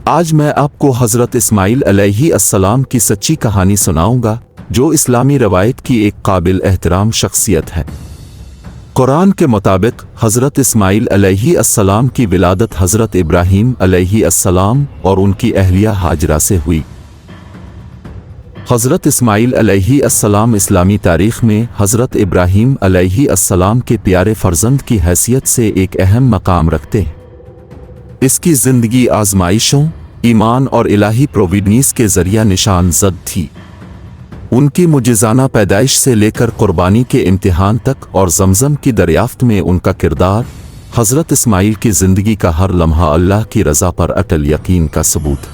آج میں آپ کو حضرت اسماعیل علیہ السلام کی سچی کہانی سناؤں گا جو اسلامی روایت کی ایک قابل احترام شخصیت ہے۔ قرآن کے مطابق حضرت اسماعیل علیہ السلام کی ولادت حضرت ابراہیم علیہ السلام اور ان کی اہلیہ ہاجرہ سے ہوئی۔ حضرت اسماعیل علیہ السلام اسلامی تاریخ میں حضرت ابراہیم علیہ السلام کے پیارے فرزند کی حیثیت سے ایک اہم مقام رکھتے ہیں۔ اس کی زندگی آزمائشوں، ایمان اور الہی پروویڈنس کے ذریعہ نشان زد تھی۔ ان کی معجزانہ پیدائش سے لے کر قربانی کے امتحان تک اور زمزم کی دریافت میں ان کا کردار، حضرت اسماعیل کی زندگی کا ہر لمحہ اللہ کی رضا پر اٹل یقین کا ثبوت۔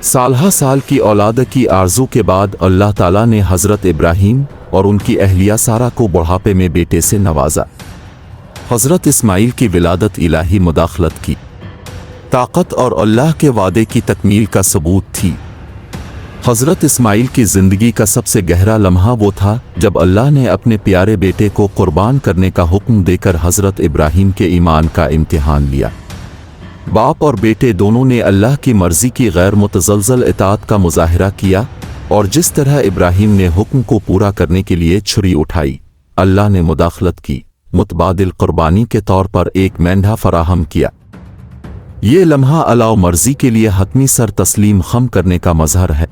سالہ سال کی اولاد کی آرزو کے بعد اللہ تعالیٰ نے حضرت ابراہیم اور ان کی اہلیہ سارہ کو بڑھاپے میں بیٹے سے نوازا۔ حضرت اسماعیل کی ولادت الہی مداخلت کی طاقت اور اللہ کے وعدے کی تکمیل کا ثبوت تھی۔ حضرت اسماعیل کی زندگی کا سب سے گہرا لمحہ وہ تھا جب اللہ نے اپنے پیارے بیٹے کو قربان کرنے کا حکم دے کر حضرت ابراہیم کے ایمان کا امتحان لیا۔ باپ اور بیٹے دونوں نے اللہ کی مرضی کی غیر متزلزل اطاعت کا مظاہرہ کیا، اور جس طرح ابراہیم نے حکم کو پورا کرنے کے لیے چھری اٹھائی، اللہ نے مداخلت کی، متبادل قربانی کے طور پر ایک مینڈھا فراہم کیا۔ یہ لمحہ اللہ مرضی کے لیے حتمی سر تسلیم خم کرنے کا مظہر ہے۔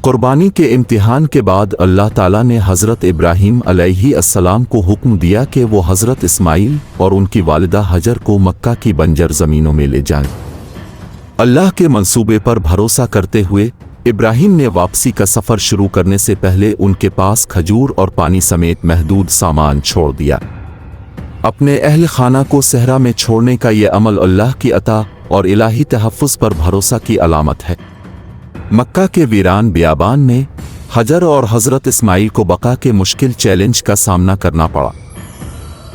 قربانی کے امتحان کے بعد اللہ تعالیٰ نے حضرت ابراہیم علیہ السلام کو حکم دیا کہ وہ حضرت اسماعیل اور ان کی والدہ حجر کو مکہ کی بنجر زمینوں میں لے جائیں۔ اللہ کے منصوبے پر بھروسہ کرتے ہوئے ابراہیم نے واپسی کا سفر شروع کرنے سے پہلے ان کے پاس کھجور اور پانی سمیت محدود سامان چھوڑ دیا۔ اپنے اہل خانہ کو صحرا میں چھوڑنے کا یہ عمل اللہ کی عطا اور الہی تحفظ پر بھروسہ کی علامت ہے۔ مکہ کے ویران بیابان میں حجر اور حضرت اسماعیل کو بقا کے مشکل چیلنج کا سامنا کرنا پڑا۔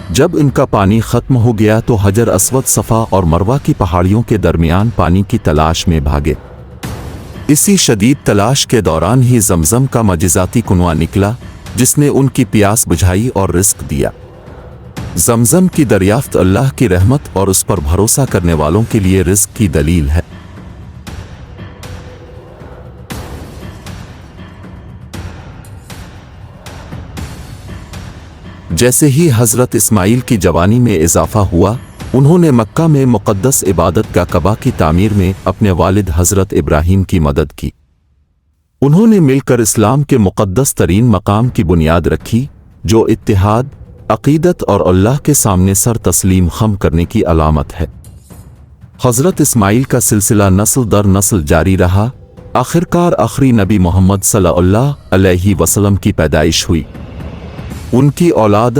جب ان کا پانی ختم ہو گیا تو حجر اسود صفا اور مروہ کی پہاڑیوں کے درمیان پانی کی تلاش میں بھاگے۔ اسی شدید تلاش کے دوران ہی زمزم کا معجزاتی کنواں نکلا جس نے ان کی پیاس بجھائی اور رزق دیا۔ زمزم کی دریافت اللہ کی رحمت اور اس پر بھروسہ کرنے والوں کے لیے رزق کی دلیل ہے۔ جیسے ہی حضرت اسماعیل کی جوانی میں اضافہ ہوا، انہوں نے مکہ میں مقدس عبادت گاہ کعبہ کی تعمیر میں اپنے والد حضرت ابراہیم کی مدد کی۔ انہوں نے مل کر اسلام کے مقدس ترین مقام کی بنیاد رکھی جو اتحاد، عقیدت اور اللہ کے سامنے سر تسلیم خم کرنے کی علامت ہے۔ حضرت اسماعیل کا سلسلہ نسل در نسل جاری رہا۔ آخرکار آخری نبی محمد صلی اللہ علیہ وسلم کی پیدائش ہوئی۔ ان کی اولاد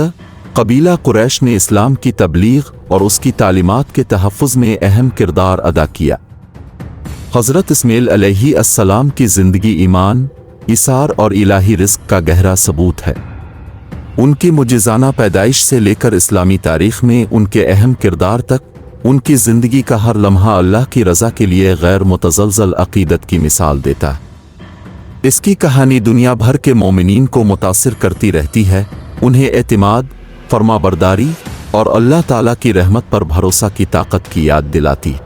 قبیلہ قریش نے اسلام کی تبلیغ اور اس کی تعلیمات کے تحفظ میں اہم کردار ادا کیا۔ حضرت اسماعیل علیہ السلام کی زندگی ایمان، ایثار اور الہی رزق کا گہرا ثبوت ہے۔ ان کی معجزانہ پیدائش سے لے کر اسلامی تاریخ میں ان کے اہم کردار تک، ان کی زندگی کا ہر لمحہ اللہ کی رضا کے لیے غیر متزلزل عقیدت کی مثال دیتا ہے۔ اس کی کہانی دنیا بھر کے مومنین کو متاثر کرتی رہتی ہے، انہیں اعتماد، فرما برداری اور اللہ تعالیٰ کی رحمت پر بھروسہ کی طاقت کی یاد دلاتی ہے۔